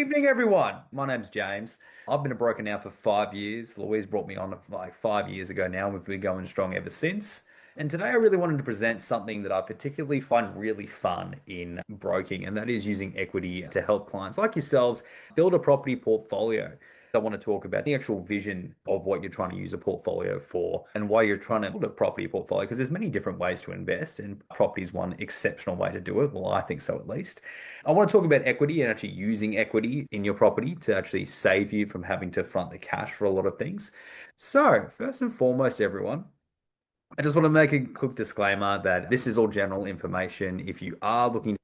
Evening, everyone. My name's James. I've been a broker now for 5 years. Louise brought me on like 5 years ago now, and we've been going strong ever since. And today I really wanted to present something that I particularly find really fun in broking, and that is using equity to help clients like yourselves build a property portfolio. I want to talk about the actual vision of what you're trying to use a portfolio for and why you're trying to build a property portfolio, because there's many different ways to invest, and property is one exceptional way to do it. Well, I think so at least. I want to talk about equity and actually using equity in your property to actually save you from having to front the cash for a lot of things. So, first and foremost, everyone, I just want to make a quick disclaimer that this is all general information. If you are looking for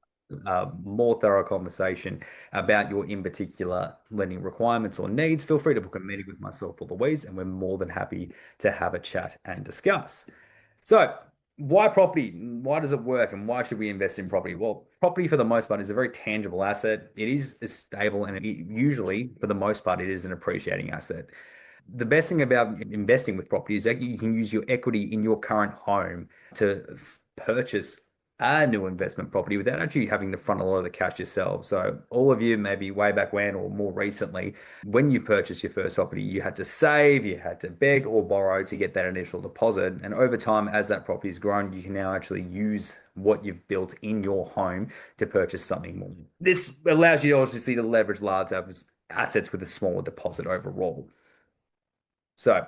more thorough conversation about your in particular lending requirements or needs, feel free to book a meeting with myself or Louise, and we're more than happy to have a chat and discuss. So, why property? Why does it work, and why should we invest in property? Well, property for the most part is a very tangible asset. It is stable, and usually, for the most part, it is an appreciating asset. The best thing about investing with property is that you can use your equity in your current home to purchase a new investment property without actually having to front a lot of the cash yourself. So all of you, maybe way back when or more recently, when you purchased your first property, you had to save, you had to beg or borrow to get that initial deposit. And over time, as that property has grown, you can now actually use what you've built in your home to purchase something more. This allows you obviously to leverage large assets with a smaller deposit overall. So,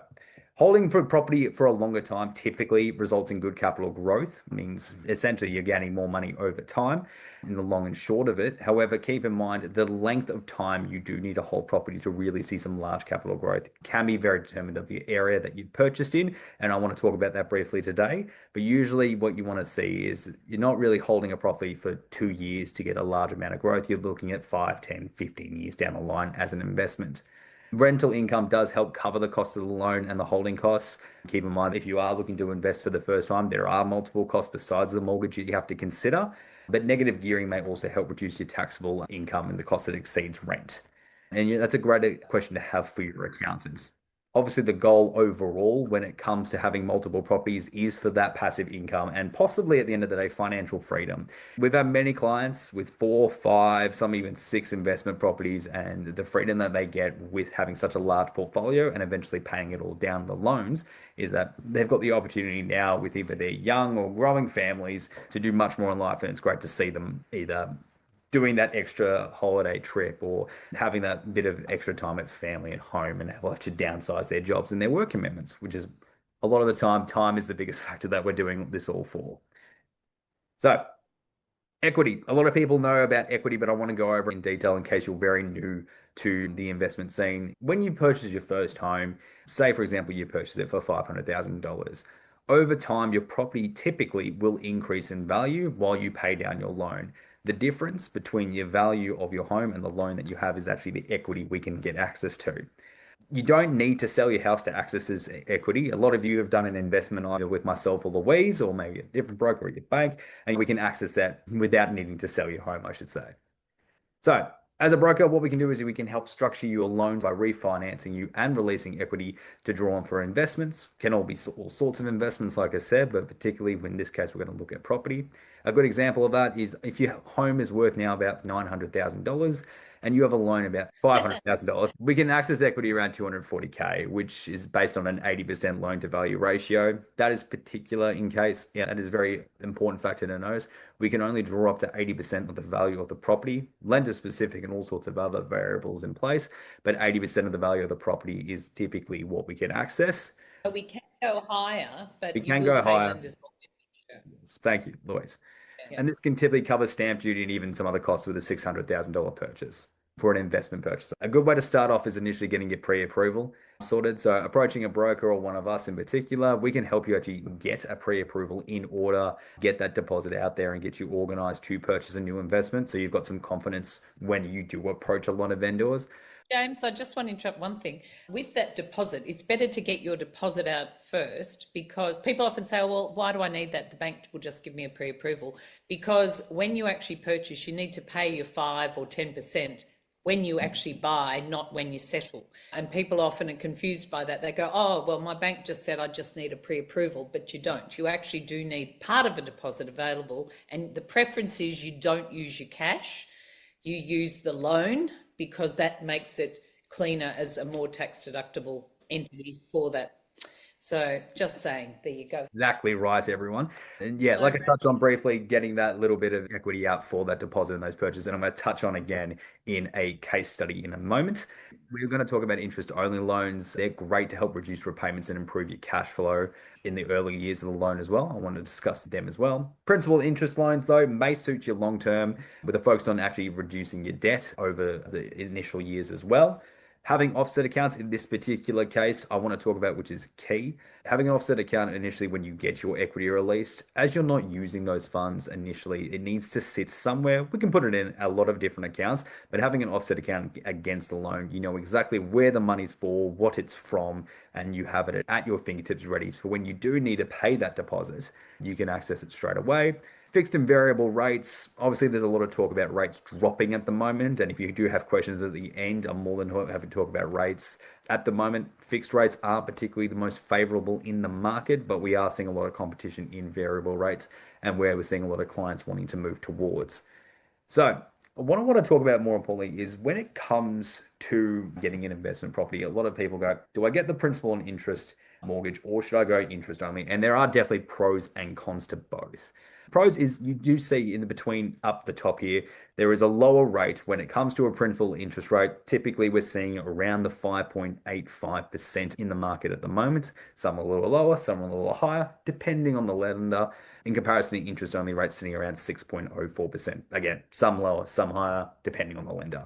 holding property for a longer time typically results in good capital growth, means essentially you're gaining more money over time in the long and short of it. However, keep in mind the length of time you do need to hold property to really see some large capital growth can be very determined of the area that you've purchased in. And I want to talk about that briefly today. But usually what you want to see is you're not really holding a property for 2 years to get a large amount of growth. You're looking at 5, 10, 15 years down the line as an investment. Rental income does help cover the cost of the loan and the holding costs. Keep in mind, if you are looking to invest for the first time, there are multiple costs besides the mortgage you have to consider. But negative gearing may also help reduce your taxable income and the cost that exceeds rent. And that's a great question to have for your accountant. Obviously, the goal overall when it comes to having multiple properties is for that passive income and possibly at the end of the day, financial freedom. We've had many clients with 4, 5, some even 6 investment properties, and the freedom that they get with having such a large portfolio and eventually paying it all down the loans is that they've got the opportunity now with either their young or growing families to do much more in life. And it's great to see them either doing that extra holiday trip or having that bit of extra time at family and home and have to downsize their jobs and their work commitments, which is a lot of the time is the biggest factor that we're doing this all for. So equity. A lot of people know about equity, but I want to go over in detail in case you're very new to the investment scene. When you purchase your first home, say for example, you purchase it for $500,000. Over time, your property typically will increase in value while you pay down your loan. The difference between your value of your home and the loan that you have is actually the equity we can get access to. You don't need to sell your house to access this equity. A lot of you have done an investment either with myself or Louise, or maybe a different broker or your bank, and we can access that without needing to sell your home, I should say. So, as a broker, what we can do is we can help structure your loans by refinancing you and releasing equity to draw on for investments. Can all be all sorts of investments, like I said, but particularly in this case, we're going to look at property. A good example of that is if your home is worth now about $900,000 and you have a loan about $500,000, we can access equity around $240K, which is based on an 80% loan to value ratio. That is particular in case, that is a very important factor to note. We can only draw up to 80% of the value of the property, lender specific and all sorts of other variables in place, but 80% of the value of the property is typically what we can access. We can go higher, but we you can will go pay higher. lenders mortgage. Yes, thank you, Louise. Yeah. And this can typically cover stamp duty and even some other costs with a $600,000 purchase for an investment purchase. A good way to start off is initially getting your pre-approval sorted. So approaching a broker or one of us in particular, we can help you actually get a pre-approval in order, get that deposit out there and get you organized to purchase a new investment. So you've got some confidence when you do approach a lot of vendors. James, I just want to interrupt one thing. With that deposit, it's better to get your deposit out first, because people often say, well, why do I need that? The bank will just give me a pre-approval. Because when you actually purchase, you need to pay your 5 or 10% when you actually buy, not when you settle. And people often are confused by that. They go, oh, well, my bank just said I just need a pre-approval, but you don't. You actually do need part of a deposit available. And the preference is you don't use your cash. You use the loan because that makes it cleaner as a more tax deductible entity for that. So just saying, there you go. Exactly right, everyone. And yeah, like I Okay. touched on briefly, getting that little bit of equity out for that deposit and those purchases. And I'm going to touch on again in a case study in a moment. We're going to talk about interest-only loans. They're great to help reduce repayments and improve your cash flow in the early years of the loan as well. I want to discuss them as well. Principal interest loans, though, may suit you long-term with a focus on actually reducing your debt over the initial years as well. Having offset accounts in this particular case, I want to talk about, which is key. Having an offset account initially when you get your equity released, as you're not using those funds initially, it needs to sit somewhere. We can put it in a lot of different accounts, but having an offset account against the loan, you know exactly where the money's for, what it's from, and you have it at your fingertips ready. So when you do need to pay that deposit, you can access it straight away. Fixed and variable rates. Obviously, there's a lot of talk about rates dropping at the moment. And if you do have questions at the end, I'm more than happy to talk about rates. At the moment, fixed rates aren't particularly the most favorable in the market, but we are seeing a lot of competition in variable rates and where we're seeing a lot of clients wanting to move towards. So what I want to talk about more importantly is when it comes to getting an investment property, a lot of people go, do I get the principal and interest mortgage or should I go interest only? And there are definitely pros and cons to both. Pros is you do see in the between up the top here, there is a lower rate when it comes to a principal interest rate. Typically, we're seeing around the 5.85% in the market at the moment. Some a little lower, some a little higher, depending on the lender. In comparison to interest only rates sitting around 6.04%. Again, some lower, some higher, depending on the lender.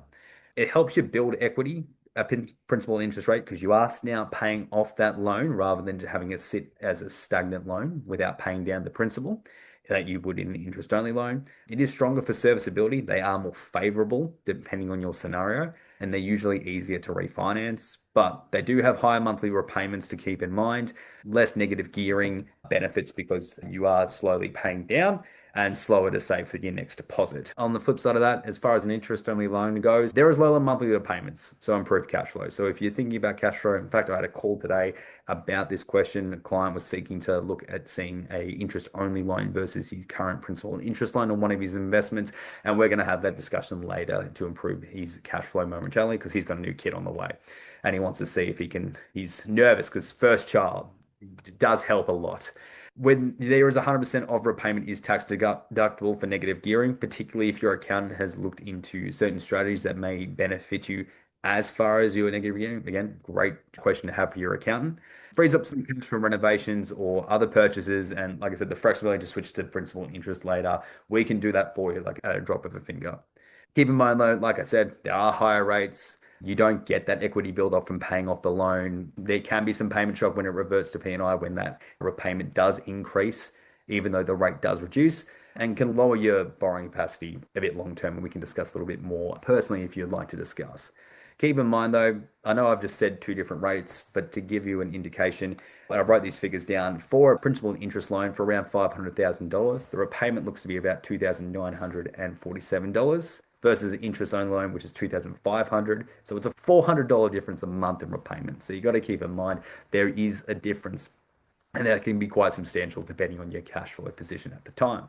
It helps you build equity, a principal interest rate, because you are now paying off that loan rather than having it sit as a stagnant loan without paying down the principal that you would in an interest-only loan. It is stronger for serviceability. They are more favorable depending on your scenario, and they're usually easier to refinance, but they do have higher monthly repayments to keep in mind, less negative gearing benefits because you are slowly paying down and slower to save for your next deposit. On the flip side of that, as far as an interest-only loan goes, there is lower monthly repayments, so improved cash flow. So if you're thinking about cash flow, in fact, I had a call today about this question. A client was seeking to look at seeing a interest-only loan versus his current principal and interest loan on one of his investments, and we're going to have that discussion later to improve his cash flow momentarily because he's got a new kid on the way, and he wants to see if he can. He's nervous because first child does help a lot. When there is 100% of repayment is tax deductible for negative gearing, particularly if your accountant has looked into certain strategies that may benefit you as far as your negative gearing. Again, great question to have for your accountant. Frees up some cash from renovations or other purchases. And like I said, the flexibility to switch to principal and interest later, we can do that for you like at a drop of a finger. Keep in mind though, like I said, there are higher rates. You don't get that equity build up from paying off the loan. There can be some payment shock when it reverts to P&I when that repayment does increase, even though the rate does reduce, and can lower your borrowing capacity a bit long term. And we can discuss a little bit more personally if you'd like to discuss. Keep in mind though, I know I've just said two different rates, but to give you an indication, I wrote these figures down for a principal and interest loan for around $500,000. The repayment looks to be about $2,947 versus an interest-only loan, which is $2,500. So it's a $400 difference a month in repayment. So you got to keep in mind there is a difference, and that can be quite substantial depending on your cash flow position at the time.